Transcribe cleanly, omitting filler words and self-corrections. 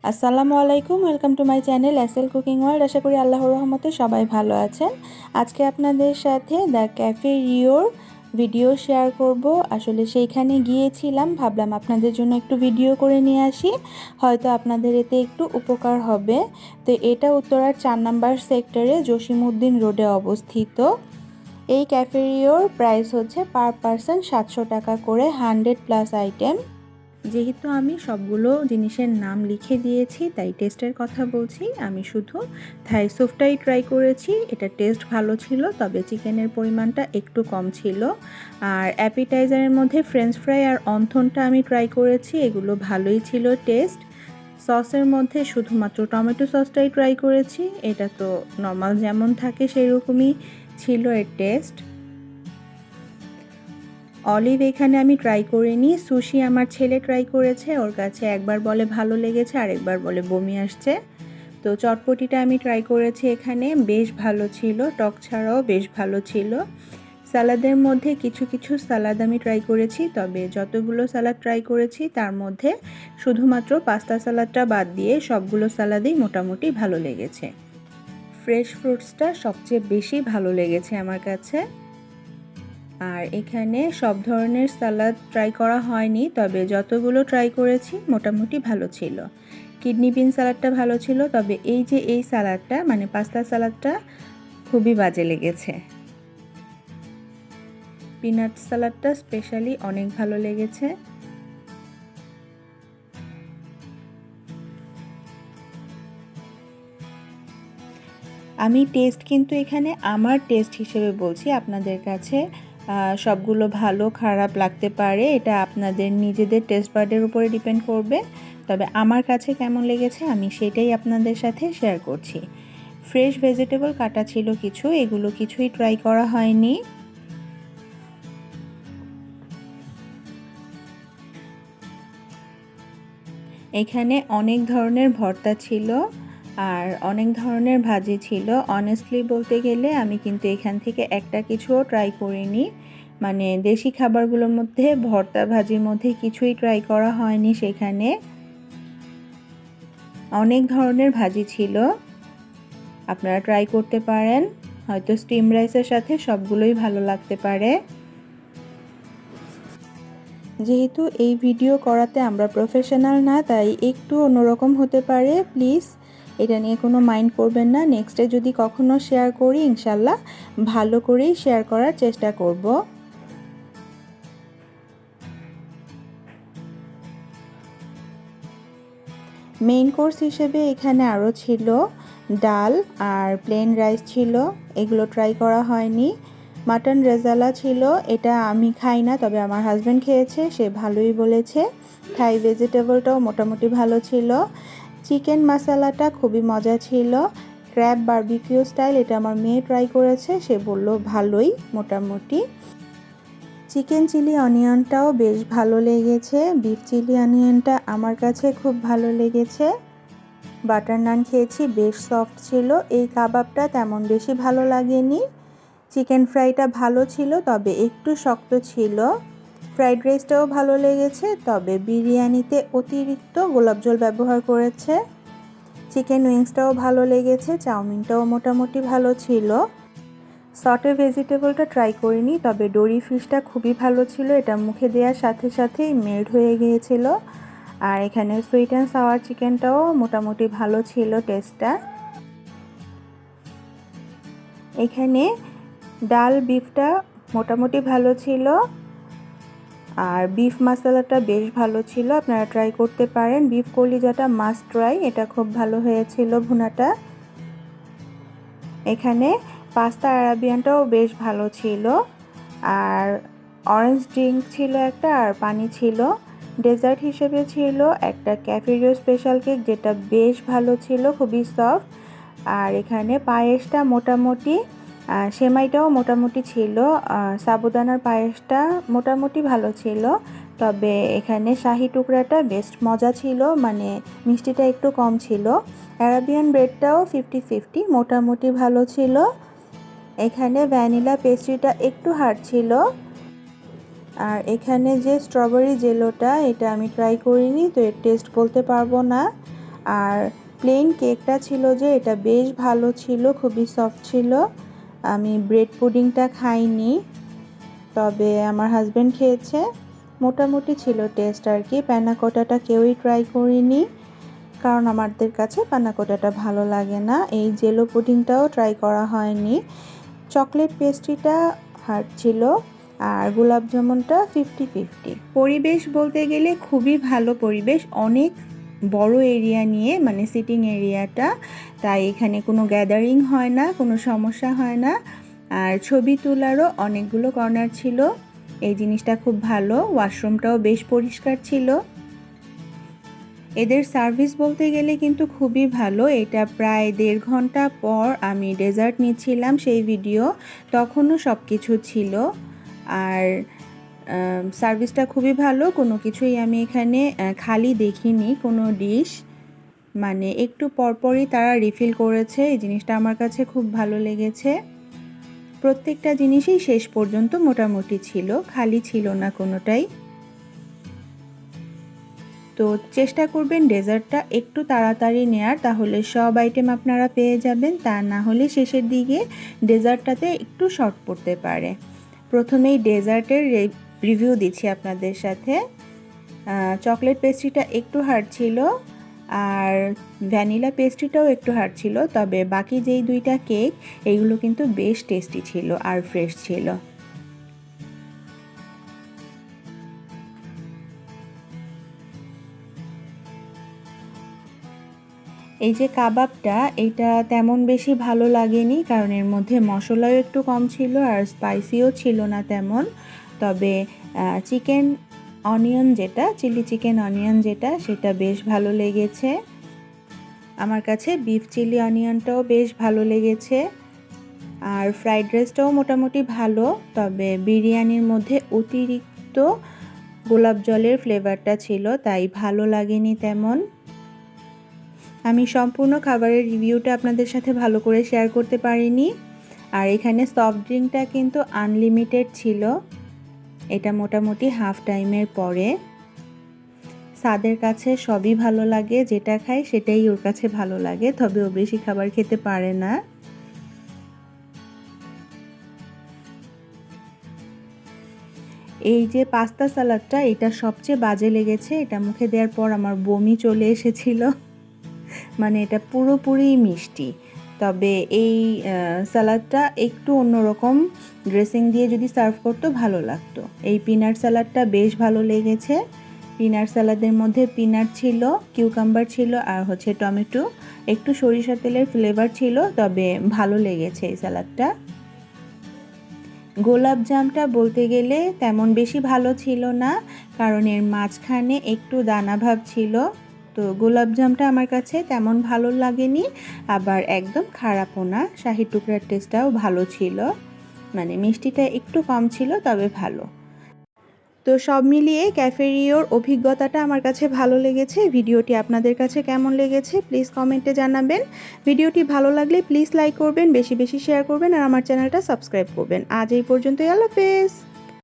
আসসালামু আলাইকুম, welcome to my channel SL cooking world. আশা করি আল্লাহর রহমতে সবাই ভালো আছেন। আজকে আপনাদের সাথে দ্য ক্যাফে রিওর ভিডিও শেয়ার করব। আসলে সেইখানে গিয়েছিলাম, ভাবলাম আপনাদের জন্য একটু ভিডিও করে নিয়ে আসি, হয়তো আপনাদের এতে একটু উপকার হবে। তো এটা উত্তরার 4 নম্বর সেক্টরে জসিমউদ্দিন রোডে অবস্থিত। এই ক্যাফে রিওর প্রাইস হচ্ছে পার পারসন 700 টাকা করে, 100+ আইটেম। যেহেতু আমি সবগুলো জিনিসের নাম লিখে দিয়েছি তাই টেস্টের কথা বলছি। আমি শুধু থাই স্যুপটাই ট্রাই করেছি, এটা টেস্ট ভালো ছিল, তবে চিকেনের পরিমাণটা একটু কম ছিল। আর অ্যাপিটাইজারের মধ্যে ফ্রেঞ্চ ফ্রাই আর অন্থনটা আমি ট্রাই করেছি, এগুলো ভালোই ছিল টেস্ট। সসের মধ্যে শুধুমাত্র টমেটো সসটাই ট্রাই করেছি, এটা তো নর্মাল যেমন থাকে সেই রকমই ছিল এর টেস্ট। অলিভ এখানে আমি ট্রাই করিনি, সুশি আমার ছেলে ট্রাই করেছে, ওর কাছে একবার বলে ভালো লেগেছে আর একবার বলে বমি আসছে। তো চটপটিটা আমি ট্রাই করেছি, এখানে বেশ ভালো ছিল, টক ছাড়াও বেশ ভালো ছিল। সালাদের মধ্যে কিছু কিছু সালাদ আমি ট্রাই করেছি, তবে যতগুলো সালাদ ট্রাই করেছি তার মধ্যে শুধুমাত্র পাস্তা সালাদটা বাদ দিয়ে সবগুলো সালাদই মোটামুটি ভালো লেগেছে। ফ্রেশ ফ্রুটসটা সবচেয়ে বেশি ভালো লেগেছে আমার কাছে। আর এখানে সব ধরনের সালাদ ট্রাই করা হয়নি, তবে যতগুলো ট্রাই করেছি মোটামুটি ভালো ছিল। কিডনি বিন সালাদটা ভালো ছিল, তবে এই সালাদটা মানে পাস্তা সালাদটা খুবই বাজে লেগেছে। পিনাট সালাদটা স্পেশালি অনেক ভালো লেগেছে। আমি টেস্ট কিন্তু এখানে আমার টেস্ট হিসেবে বলছি, আপনাদের কাছে সবগুলো ভালো খারাপ লাগতে পারে, এটা আপনাদের নিজেদের টেস্ট বাডের উপরে ডিপেন্ড করবে। তবে আমার কাছে কেমন লেগেছে আমি সেটাই আপনাদের সাথে শেয়ার করছি। ফ্রেশ ভেজিটেবল কাটা ছিল কিছু, এগুলো কিছুই ট্রাই করা হয়নি। এখানে অনেক ধরনের ভর্তা ছিল আর অনেক ধরনের ভাজি ছিল। অনেস্টলি বলতে গেলে আমি কিন্তু এখান থেকে একটা কিছুও ট্রাই করিনি, মানে দেশি খাবারগুলোর মধ্যে ভর্তা ভাজির মধ্যে কিছুই ট্রাই করা হয়নি। সেখানে অনেক ধরনের ভাজি ছিল, আপনারা ট্রাই করতে পারেন, হয়তো স্টিম রাইসের সাথে সবগুলোই ভালো লাগতে পারে। যেহেতু এই ভিডিও করাতে আমরা প্রফেশনাল না, তাই একটু অন্যরকম হতে পারে, প্লিজ এটা নিয়ে কোনো মাইন্ড করবেন না। নেক্সটে যদি কখনো শেয়ার করি ইনশাল্লাহ ভালো করেই শেয়ার করার চেষ্টা করব। মেইন কোর্স হিসেবে এখানে আরও ছিল ডাল আর প্লেন রাইস ছিল, এগুলো ট্রাই করা হয়নি। মাটন রেজালা ছিল, এটা আমি খাই না, তবে আমার হাজব্যান্ড খেয়েছে, সে ভালোই বলেছে। থাই ভেজিটেবলটাও মোটামুটি ভালো ছিল। চিকেন মশলাটা খুবই মজা ছিল। ক্র্যাব বারবিকিউ স্টাইল, এটা আমার মেয়ে ট্রাই করেছে, সে বলল ভালোই মোটামুটি। চিকেন চিলি অনিয়নটাও বেশ ভালো লেগেছে। বিফ চিলি অনিয়নটা আমার কাছে খুব ভালো লেগেছে। বাটার নান খেয়েছি, বেশ সফট ছিল। এই কাবাবটা তেমন বেশি ভালো লাগেনি। চিকেন ফ্রাইটা ভালো ছিল, তবে একটু শক্ত ছিল। ফ্রাইড রাইসটাও ভালো লেগেছে, তবে বিরিয়ানিতে অতিরিক্ত গোলাপজল ব্যবহার করেছে। চিকেন উইংসটাও ভালো লেগেছে, চাউমিনটাও মোটামুটি ভালো ছিল। সটে ভেজিটেবলটা ট্রাই করিনি, তবে ডোরি ফিশটা খুবই ভালো ছিল, এটা মুখে দেওয়ার সাথে সাথেই মেল্ট হয়ে গিয়েছিল। আর এখানে সুইট অ্যান্ড সাওয়ার চিকেনটাও মোটামুটি ভালো ছিল টেস্টটা। এখানে ডাল বিফটা মোটামুটি ভালো ছিল, আর বিফ মশলাটা বেশ ভালো ছিল, আপনারা ট্রাই করতে পারেন। বিফ কলিজাটা মাস্ট ট্রাই, এটা খুব ভালো হয়েছিল ভুনাটা। এখানে পাস্তা আরাবিয়ানটাও বেশ ভালো ছিল, আর অরেঞ্জ ড্রিঙ্ক ছিল একটা, আর পানি ছিল। ডেজার্ট হিসেবে ছিল একটা ক্যাফে রিও স্পেশাল কেক, যেটা বেশ ভালো ছিল, খুবই সফট। আর এখানে পায়েসটা মোটামুটি, সেমাইটাও মোটামুটি ছিল, সাবুদানার পায়েসটা মোটামুটি ভালো ছিল। তবে এখানে শাহি টুকরাটা বেশ মজা ছিল, মানে মিষ্টিটা একটু কম ছিল। অ্যারাবিয়ান ব্রেডটাও 50-50 মোটামুটি ভালো ছিল। এখানে ভ্যানিলা পেস্ট্রিটা একটু হার্ড ছিল। আর এখানে যে স্ট্রবেরি জেলোটা, এটা আমি ট্রাই করিনি, তো এর টেস্ট বলতে পারবো না। আর প্লেন কেকটা ছিল যে এটা বেশ ভালো ছিল, খুবই সফট ছিল। আমি ব্রেড পুডিংটা খাইনি, তবে আমার হাজব্যান্ড খেয়েছে। মোটামুটি ছিল টেস্ট আর কি। প্যানাকোটাটা কেউই ট্রাই করিনি, কারণ আমাদের কাছে প্যানাকোটাটা ভালো লাগে না। এই জেলো পুডিংটাও ট্রাই করা হয়নি। চকলেট পেস্ট্রিটা হার্ড ছিল, আর গোলাপ জামুনটা 50-50। পরিবেশ বলতে গেলে খুবই ভালো পরিবেশ, অনেক বড় এরিয়া নিয়ে, মানে সিটিং এরিয়াটা, তাই এখানে কোনো গ্যাদারিং হয় না, কোনো সমস্যা হয় না। আর ছবি তোলারও অনেকগুলো কর্নার ছিল, এই জিনিসটা খুব ভালো। ওয়াশরুমটাও বেশ পরিষ্কার ছিল। এদের সার্ভিস বলতে গেলে কিন্তু খুবই ভালো। এটা প্রায় 1.5 ঘন্টা পর আমি ডেজার্ট নিচ্ছিলাম, সেই ভিডিও, তখনও সব কিছু ছিল। আর সার্ভিসটা খুবই ভালো, কোনো কিছুই আমি এখানে খালি দেখিনি, কোনো ডিশ, মানে একটু পরপরই তারা রিফিল করেছে। এই জিনিসটা আমার কাছে খুব ভালো লেগেছে। প্রত্যেকটা জিনিসই শেষ পর্যন্ত মোটামুটি ছিল, খালি ছিল না কোনোটাই। তো চেষ্টা করবেন ডেজার্টটা একটু তাড়াতাড়ি নেয়ার, তাহলে সব আইটেম আপনারা পেয়ে যাবেন। তা না হলে শেষের দিকে ডেজার্টটাতে একটু শর্ট পড়তে পারে। প্রথমেই ডেজার্টের রিভিউ দিচ্ছি আপনাদের সাথে। চকলেট পেস্ট্রিটা একটু হার্ড ছিল, আর ভ্যানিলা পেস্ট্রিটাও একটু হার্ড ছিল, তবে বাকি যেই দুইটা কেক এইগুলো কিন্তু বেশ টেস্টি ছিল আর ফ্রেশ ছিল। এই যে কাবাবটা, এটা তেমন বেশি ভালো লাগেনি, কারণ এর মধ্যে মশলাও একটু কম ছিল আর স্পাইসিও ছিল না তেমন। তবে চিকেন অনিয়ন যেটা, চিলি চিকেন অনিয়ন যেটা, সেটা বেশ ভালো লেগেছে। আমার কাছে বিফ চিলি অনিয়নটাও বেশ ভালো লেগেছে। আর ফ্রাইড রাইসটাও মোটামুটি ভালো, তবে বিরিয়ানির মধ্যে অতিরিক্ত গোলাপ জলের ফ্লেভারটা ছিল, তাই ভালো লাগেনি তেমন। আমি সম্পূর্ণ খাবারের রিভিউটা আপনাদের সাথে ভালো করে শেয়ার করতে পারিনি। আর এখানে সফট ড্রিঙ্কটা কিন্তু আনলিমিটেড ছিল। এটা মোটামুটি হাফ টাইমের পরে। সাদের কাছে সবই ভালো লাগে, যেটা খায় সেটাই ওর কাছে ভালো লাগে, তবে ও বেশি খাবার খেতে পারে না। এই যে পাস্তা সালাডটা, এটা সবচেয়ে বাজে লেগেছে। এটা মুখে দেওয়ার পর আমার বমি চলে এসেছিল, মানে এটা পুরোপুরি মিষ্টি। তবে এই সালাডটা একটু অন্যরকম ড্রেসিং দিয়ে যদি সার্ভ করতো ভালো লাগতো। এই পিনাট সালাডটা বেশ ভালো লেগেছে। পিনাট সালাদের মধ্যে পিনাট ছিল, কিউকাম্বার ছিল, আর হচ্ছে টমেটো, একটু সরিষা তেলের ফ্লেভার ছিল, তবে ভালো লেগেছে এই সালাডটা। গোলাপ জামটা বলতে গেলে তেমন বেশি ভালো ছিল না, কারণ এর মাঝখানে একটু দানা ভাব ছিল। তো গোলাপ জামটা আমার কাছে তেমন ভালো লাগেনি, আবার একদম খারাপও না। শাহি টুকরার টেস্টটাও ভালো ছিল, মানে মিষ্টিটা একটু কম ছিল, তবে ভালো। তো সব মিলিয়ে ক্যাফেরিওর অভিজ্ঞতাটা আমার কাছে ভালো লেগেছে। ভিডিওটি আপনাদের কাছে কেমন লেগেছে প্লিজ কমেন্টে জানাবেন। ভিডিওটি ভালো লাগলে প্লিজ লাইক করবেন, বেশি বেশি শেয়ার করবেন, আর আমার চ্যানেলটা সাবস্ক্রাইব করবেন। আজ এই পর্যন্তই, আল্লাহ হাফেজ।